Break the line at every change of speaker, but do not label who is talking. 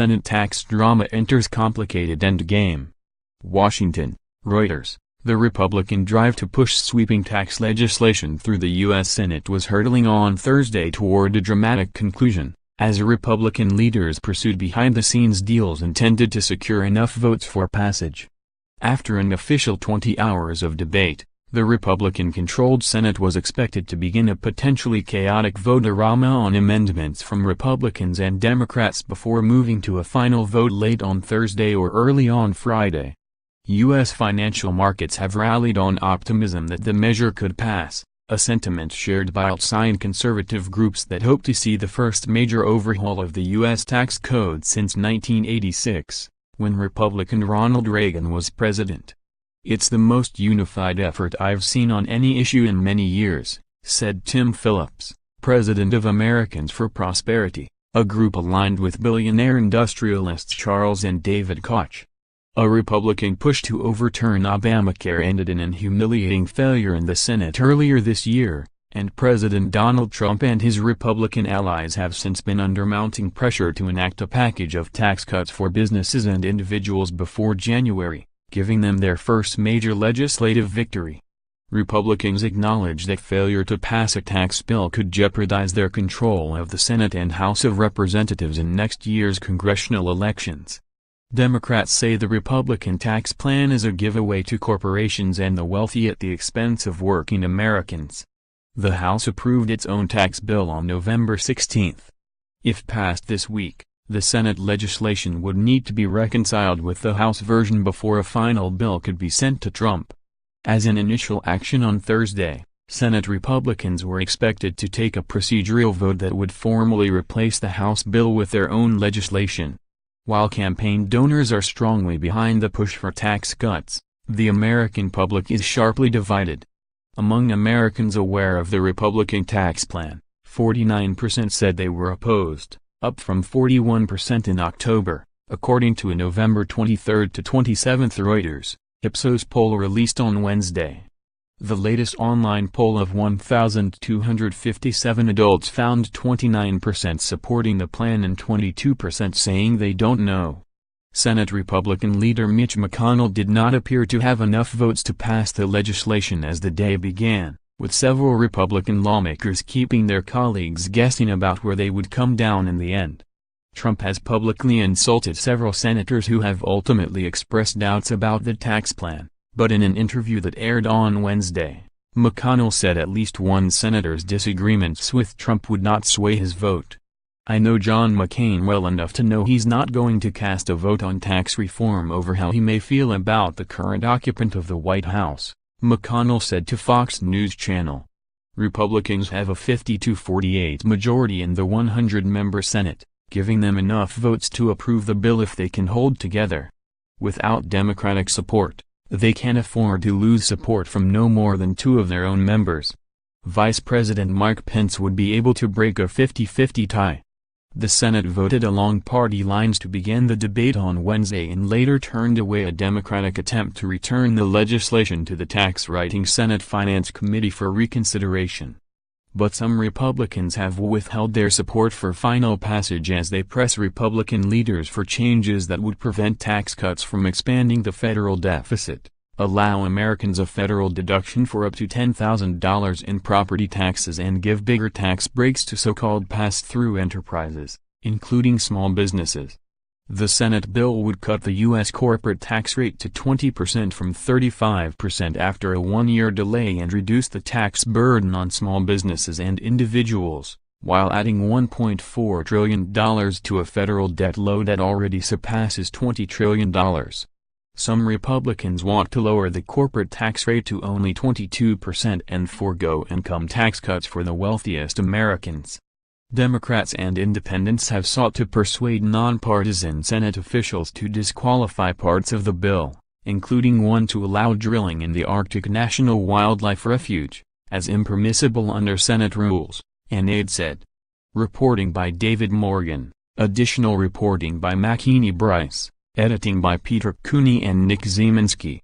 Senate tax drama enters complicated endgame. Washington, Reuters. The Republican drive to push sweeping tax legislation through the U.S. Senate was hurtling on Thursday toward a dramatic conclusion, as Republican leaders pursued behind-the-scenes deals intended to secure enough votes for passage. After an official 20 hours of debate, the Republican-controlled Senate was expected to begin a potentially chaotic vote-a-rama on amendments from Republicans and Democrats before moving to a final vote late on Thursday or early on Friday. U.S. financial markets have rallied on optimism that the measure could pass, a sentiment shared by outside conservative groups that hope to see the first major overhaul of the U.S. tax code since 1986, when Republican Ronald Reagan was president. "It's the most unified effort I've seen on any issue in many years," said Tim Phillips, president of Americans for Prosperity, a group aligned with billionaire industrialists Charles and David Koch. A Republican push to overturn Obamacare ended in an humiliating failure in the Senate earlier this year, and President Donald Trump and his Republican allies have since been under mounting pressure to enact a package of tax cuts for businesses and individuals before January, giving them their first major legislative victory. Republicans acknowledge that failure to pass a tax bill could jeopardize their control of the Senate and House of Representatives in next year's congressional elections. Democrats say the Republican tax plan is a giveaway to corporations and the wealthy at the expense of working Americans. The House approved its own tax bill on November 16. If passed this week, the Senate legislation would need to be reconciled with the House version before a final bill could be sent to Trump. As an initial action on Thursday, Senate Republicans were expected to take a procedural vote that would formally replace the House bill with their own legislation. While campaign donors are strongly behind the push for tax cuts, the American public is sharply divided. Among Americans aware of the Republican tax plan, 49% said they were opposed, up from 41% in October, according to a November 23 to 27 Reuters, Ipsos poll released on Wednesday. The latest online poll of 1,257 adults found 29% supporting the plan and 22% saying they don't know. Senate Republican leader Mitch McConnell did not appear to have enough votes to pass the legislation as the day began, with several Republican lawmakers keeping their colleagues guessing about where they would come down in the end. Trump has publicly insulted several senators who have ultimately expressed doubts about the tax plan. But in an interview that aired on Wednesday, McConnell said at least one senator's disagreements with Trump would not sway his vote. "I know John McCain well enough to know he's not going to cast a vote on tax reform over how he may feel about the current occupant of the White House," McConnell said to Fox News Channel. Republicans have a 50-48 majority in the 100-member Senate, giving them enough votes to approve the bill if they can hold together. Without Democratic support, they can't afford to lose support from no more than 2 of their own members. Vice President Mike Pence would be able to break a 50-50 tie. The Senate voted along party lines to begin the debate on Wednesday and later turned away a Democratic attempt to return the legislation to the tax-writing Senate Finance Committee for reconsideration. But some Republicans have withheld their support for final passage as they press Republican leaders for changes that would prevent tax cuts from expanding the federal deficit, allow Americans a federal deduction for up to $10,000 in property taxes and give bigger tax breaks to so-called pass-through enterprises, including small businesses. The Senate bill would cut the U.S. corporate tax rate to 20% from 35% after a one-year delay and reduce the tax burden on small businesses and individuals, while adding $1.4 trillion to a federal debt load that already surpasses $20 trillion. Some Republicans want to lower the corporate tax rate to only 22% and forego income tax cuts for the wealthiest Americans. Democrats and independents have sought to persuade nonpartisan Senate officials to disqualify parts of the bill, including one to allow drilling in the Arctic National Wildlife Refuge, as impermissible under Senate rules, an aide said. Reporting by David Morgan, additional reporting by Makini Bryce, editing by Peter Cooney and Nick Zeminski.